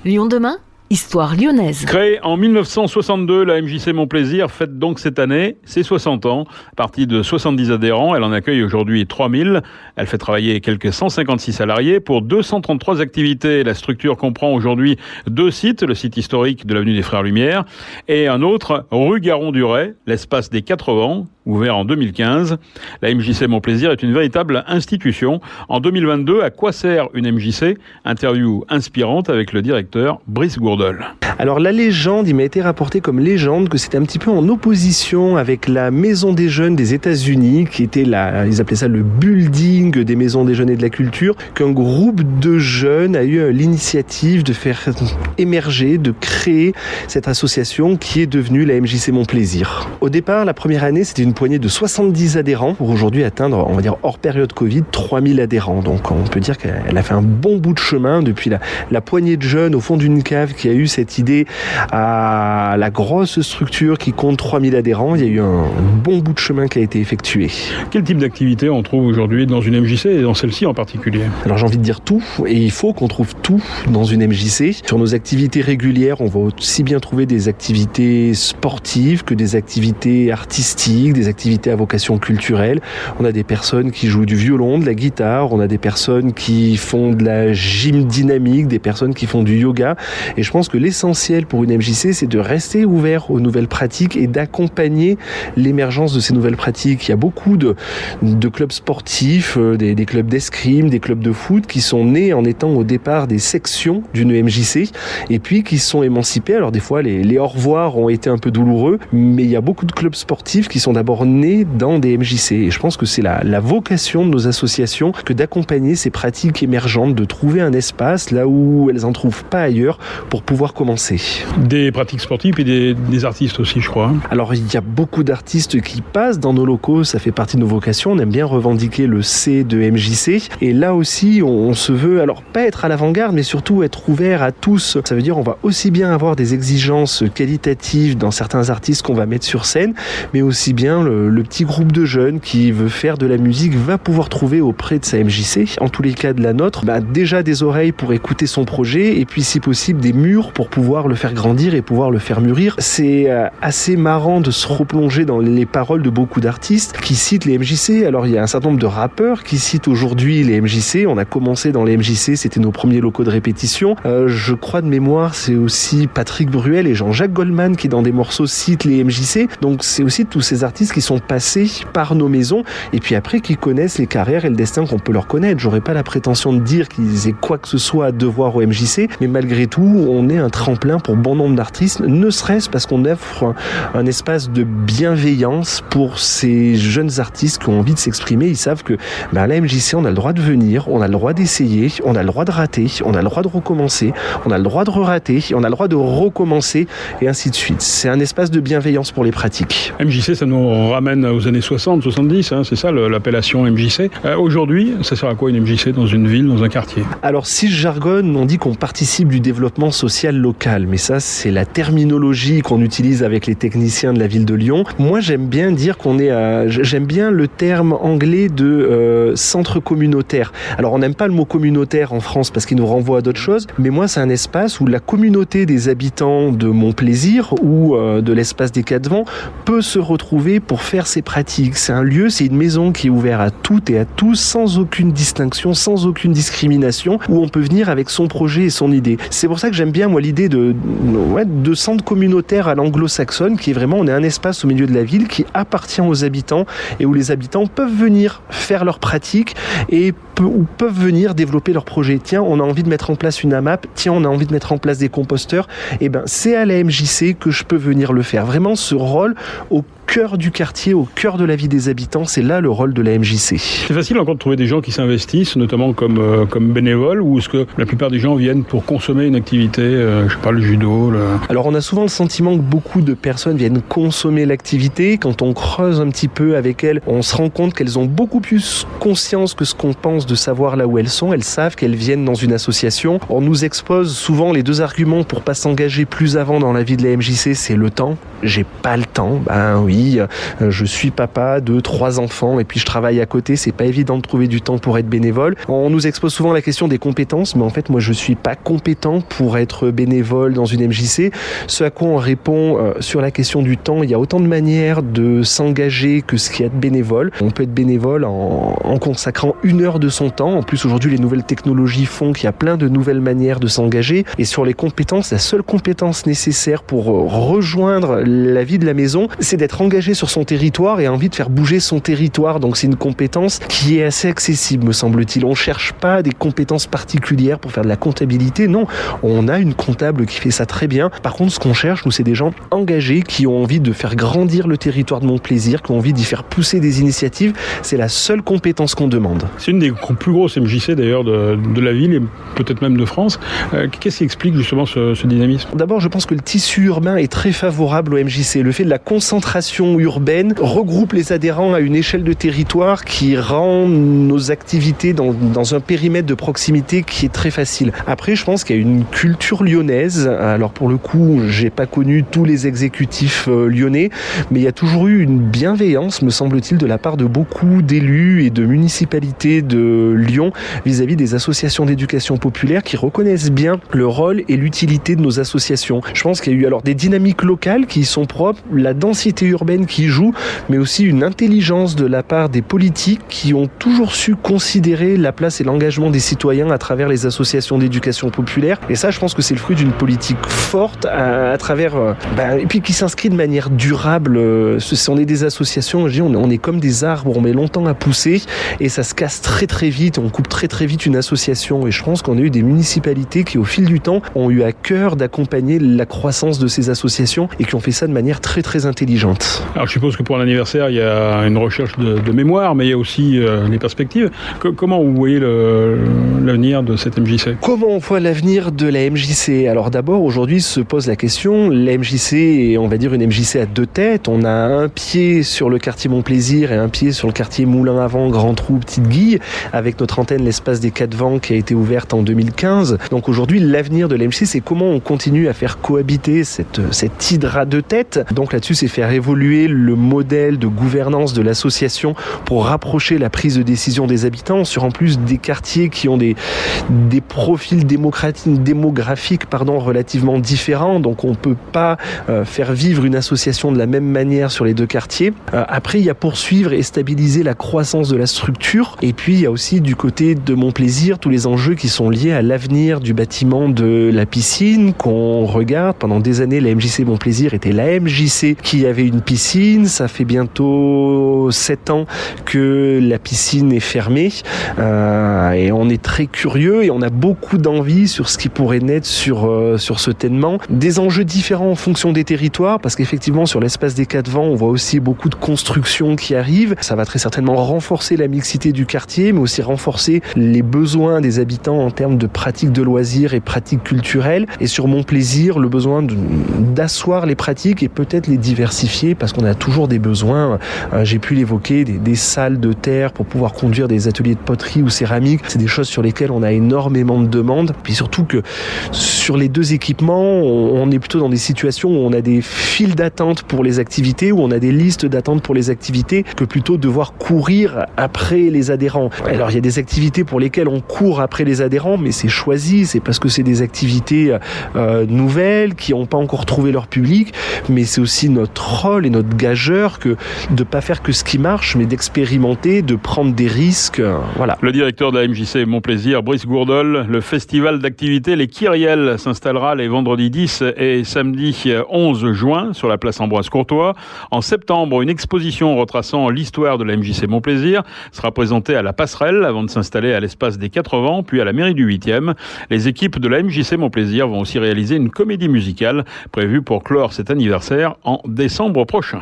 Lyon demain, histoire lyonnaise. Créée en 1962, la MJC Mon-Plaisir fête donc cette année ses 60 ans. Partie de 70 adhérents, elle en accueille aujourd'hui 3000. Elle fait travailler quelques 156 salariés pour 233 activités. La structure comprend aujourd'hui 2 sites, le site historique de l'avenue des Frères Lumière et un autre rue Garon-Duret, l'espace des 4 vents, ouvert en 2015. La MJC Mon-Plaisir est une véritable institution. En 2022, à quoi sert une MJC ? Interview inspirante avec le directeur Brice Gourdol. Alors la légende, il m'a été rapporté comme légende que c'était un petit peu en opposition avec la maison des jeunes des États-Unis, qui était ils appelaient ça le building des maisons des jeunes et de la culture, qu'un groupe de jeunes a eu l'initiative de faire émerger, de créer cette association qui est devenue la MJC Mon-Plaisir. Au départ, la première année, c'était une poignée de 70 adhérents pour aujourd'hui atteindre, on va dire hors période Covid, 3000 adhérents. Donc on peut dire qu'elle a fait un bon bout de chemin depuis la poignée de jeunes au fond d'une cave qui a eu cette idée à la grosse structure qui compte 3000 adhérents. Il y a eu un bon bout de chemin qui a été effectué. Quel type d'activité on trouve aujourd'hui dans une MJC et dans celle-ci en particulier ? Alors j'ai envie de dire tout, et il faut qu'on trouve tout dans une MJC. Sur nos activités régulières, on va aussi bien trouver des activités sportives que des activités artistiques, des activités à vocation culturelle. On a des personnes qui jouent du violon, de la guitare, on a des personnes qui font de la gym dynamique, des personnes qui font du yoga. Et je pense que l'essentiel pour une MJC, c'est de rester ouvert aux nouvelles pratiques et d'accompagner l'émergence de ces nouvelles pratiques. Il y a beaucoup de clubs sportifs, des clubs d'escrime, des clubs de foot qui sont nés en étant au départ des sections d'une MJC et puis qui sont émancipés. Alors des fois, les au revoir ont été un peu douloureux, mais il y a beaucoup de clubs sportifs qui sont d'abord nés dans des MJC. Et je pense que c'est la vocation de nos associations que d'accompagner ces pratiques émergentes, de trouver un espace là où elles n'en trouvent pas ailleurs pour pouvoir commencer. Des pratiques sportives et des artistes aussi, je crois. Alors, il y a beaucoup d'artistes qui passent dans nos locaux, ça fait partie de nos vocations. On aime bien revendiquer le C de MJC. Et là aussi, on se veut, alors pas être à l'avant-garde, mais surtout être ouvert à tous. Ça veut dire on va aussi bien avoir des exigences qualitatives dans certains artistes qu'on va mettre sur scène, mais aussi bien le petit groupe de jeunes qui veut faire de la musique va pouvoir trouver auprès de sa MJC, en tous les cas de la nôtre, déjà des oreilles pour écouter son projet et puis si possible des murs pour pouvoir le faire grandir et pouvoir le faire mûrir. C'est assez marrant de se replonger dans les paroles de beaucoup d'artistes qui citent les MJC. Alors il y a un certain nombre de rappeurs qui citent aujourd'hui les MJC. On a commencé dans les MJC, c'était nos premiers locaux de répétition. Je crois de mémoire, c'est aussi Patrick Bruel et Jean-Jacques Goldman qui dans des morceaux citent les MJC. Donc c'est aussi tous ces artistes qui sont passés par nos maisons et puis après qui connaissent les carrières et le destin qu'on peut leur connaître. J'aurais pas la prétention de dire qu'ils aient quoi que ce soit à devoir au MJC, mais malgré tout, on est un tremplin pour bon nombre d'artistes, ne serait-ce parce qu'on offre un espace de bienveillance pour ces jeunes artistes qui ont envie de s'exprimer. Ils savent que à la MJC, on a le droit de venir, on a le droit d'essayer, on a le droit de rater, on a le droit de recommencer, on a le droit de re-rater, on a le droit de recommencer, et ainsi de suite. C'est un espace de bienveillance pour les pratiques. MJC, ça nous ramène aux années 60, 70, c'est ça l'appellation MJC. Aujourd'hui, ça sert à quoi une MJC dans une ville, dans un quartier ? Alors si je jargonne, on dit qu'on participe du développement social local, mais ça c'est la terminologie qu'on utilise avec les techniciens de la ville de Lyon. Moi j'aime bien dire j'aime bien le terme anglais de centre communautaire. Alors on n'aime pas le mot communautaire en France parce qu'il nous renvoie à d'autres choses, mais moi c'est un espace où la communauté des habitants de Mon-Plaisir ou de l'espace des 4 vents peut se retrouver pour faire ses pratiques. C'est un lieu, c'est une maison qui est ouverte à toutes et à tous sans aucune distinction, sans aucune discrimination, où on peut venir avec son projet et son idée. C'est pour ça que j'aime bien moi l'idée de centre communautaire à l'anglo-saxonne qui est vraiment, on est un espace au milieu de la ville qui appartient aux habitants et où les habitants peuvent venir faire leurs pratiques et ou peuvent venir développer leurs projets. Tiens, on a envie de mettre en place une AMAP, tiens, on a envie de mettre en place des composteurs, c'est à la MJC que je peux venir le faire. Vraiment ce rôle au cœur du quartier, au cœur de la vie des habitants, c'est là le rôle de la MJC. C'est facile encore de trouver des gens qui s'investissent, notamment comme bénévoles, ou est-ce que la plupart des gens viennent pour consommer une activité, le judo Alors on a souvent le sentiment que beaucoup de personnes viennent consommer l'activité. Quand on creuse un petit peu avec elles, on se rend compte qu'elles ont beaucoup plus conscience que ce qu'on pense de savoir là où elles sont. Elles savent qu'elles viennent dans une association. On nous expose souvent les 2 arguments pour pas s'engager plus avant dans la vie de la MJC, c'est le temps. J'ai pas le temps. Oui, oui, je suis papa de 3 enfants et puis je travaille à côté, c'est pas évident de trouver du temps pour être bénévole. On nous expose souvent la question des compétences, mais en fait moi je suis pas compétent pour être bénévole dans une MJC. Ce à quoi on répond sur la question du temps, il y a autant de manières de s'engager que ce qu'il y a de bénévole. On peut être bénévole en consacrant 1 heure de son temps. En plus aujourd'hui les nouvelles technologies font qu'il y a plein de nouvelles manières de s'engager. Et sur les compétences, la seule compétence nécessaire pour rejoindre la vie de la maison, c'est d'être engagé sur son territoire et envie de faire bouger son territoire. Donc c'est une compétence qui est assez accessible, me semble-t-il. On cherche pas des compétences particulières pour faire de la comptabilité. Non, on a une comptable qui fait ça très bien. Par contre, ce qu'on cherche, nous, c'est des gens engagés qui ont envie de faire grandir le territoire de Montplaisir, qui ont envie d'y faire pousser des initiatives. C'est la seule compétence qu'on demande. C'est une des plus grosses MJC d'ailleurs de la ville et peut-être même de France. Qu'est-ce qui explique justement ce dynamisme ? D'abord, je pense que le tissu urbain est très favorable au MJC. Le fait de la concentration urbaine regroupe les adhérents à une échelle de territoire qui rend nos activités dans un périmètre de proximité qui est très facile. Après, je pense qu'il y a une culture lyonnaise. Alors pour le coup, j'ai pas connu tous les exécutifs lyonnais, mais il y a toujours eu une bienveillance, me semble-t-il, de la part de beaucoup d'élus et de municipalités de Lyon vis-à-vis des associations d'éducation populaire qui reconnaissent bien le rôle et l'utilité de nos associations. Je pense qu'il y a eu alors des dynamiques locales qui y sont propres, la densité urbaine qui joue, mais aussi une intelligence de la part des politiques qui ont toujours su considérer la place et l'engagement des citoyens à travers les associations d'éducation populaire. Et ça, je pense que c'est le fruit d'une politique forte à travers, et puis qui s'inscrit de manière durable. Si on est des associations, je dis, on est comme des arbres, on met longtemps à pousser et ça se casse très très vite, on coupe très très vite une association. Et je pense qu'on a eu des municipalités qui, au fil du temps, ont eu à cœur d'accompagner la croissance de ces associations et qui ont fait ça de manière très très intelligente. Alors je suppose que pour l'anniversaire, il y a une recherche de mémoire, mais il y a aussi les perspectives. Comment vous voyez l'avenir de cette MJC ? Comment on voit l'avenir de la MJC ? Alors d'abord, aujourd'hui se pose la question, la MJC est, on va dire, une MJC à 2 têtes. On a un pied sur le quartier Montplaisir et un pied sur le quartier Moulin-Avant, Grand Trou, Petite-Guille, avec notre antenne L'Espace des 4 Vents qui a été ouverte en 2015. Donc aujourd'hui, l'avenir de la MJC, c'est comment on continue à faire cohabiter cette hydre à 2 têtes. Donc là-dessus, c'est faire évoluer le modèle de gouvernance de l'association pour rapprocher la prise de décision des habitants sur en plus des quartiers qui ont des profils démographiques relativement différents. Donc on peut pas faire vivre une association de la même manière sur les 2 quartiers. Après, il y a poursuivre et stabiliser la croissance de la structure. Et puis, il y a aussi du côté de Montplaisir tous les enjeux qui sont liés à l'avenir du bâtiment de la piscine qu'on regarde. Pendant des années, la MJC Montplaisir était la MJC qui avait une piscine. Ça fait bientôt 7 ans que la piscine est fermée. Et on est très curieux et on a beaucoup d'envie sur ce qui pourrait naître sur ce ténement. Des enjeux différents en fonction des territoires, parce qu'effectivement, sur l'espace des 4 Vents, on voit aussi beaucoup de constructions qui arrivent. Ça va très certainement renforcer la mixité du quartier, mais aussi renforcer les besoins des habitants en termes de pratiques de loisirs et pratiques culturelles. Et sur Montplaisir, le besoin d'asseoir les pratiques et peut-être les diversifier, parce qu'on a toujours des besoins, j'ai pu l'évoquer, des salles de terre pour pouvoir conduire des ateliers de poterie ou céramique. C'est des choses sur lesquelles on a énormément de demandes. Puis surtout que sur les 2 équipements, on est plutôt dans des situations où on a des files d'attente pour les activités, où on a des listes d'attente pour les activités, que plutôt devoir courir après les adhérents. Alors il y a des activités pour lesquelles on court après les adhérents, mais c'est choisi, c'est parce que c'est des activités nouvelles qui n'ont pas encore trouvé leur public, mais c'est aussi notre rôle et notre gageur que de pas faire que ce qui marche, mais d'expérimenter, de prendre des risques. Voilà. Le directeur de la MJC Montplaisir, Brice Gourdol, le festival d'activités Les Kyrielles s'installera les vendredis 10 et samedi 11 juin sur la place Ambroise Courtois. En septembre, une exposition retraçant l'histoire de la MJC Montplaisir sera présentée à la Passerelle avant de s'installer à l'espace des 4 Vents, puis à la mairie du 8e. Les équipes de la MJC Montplaisir vont aussi réaliser une comédie musicale prévue pour clore cet anniversaire en décembre prochain.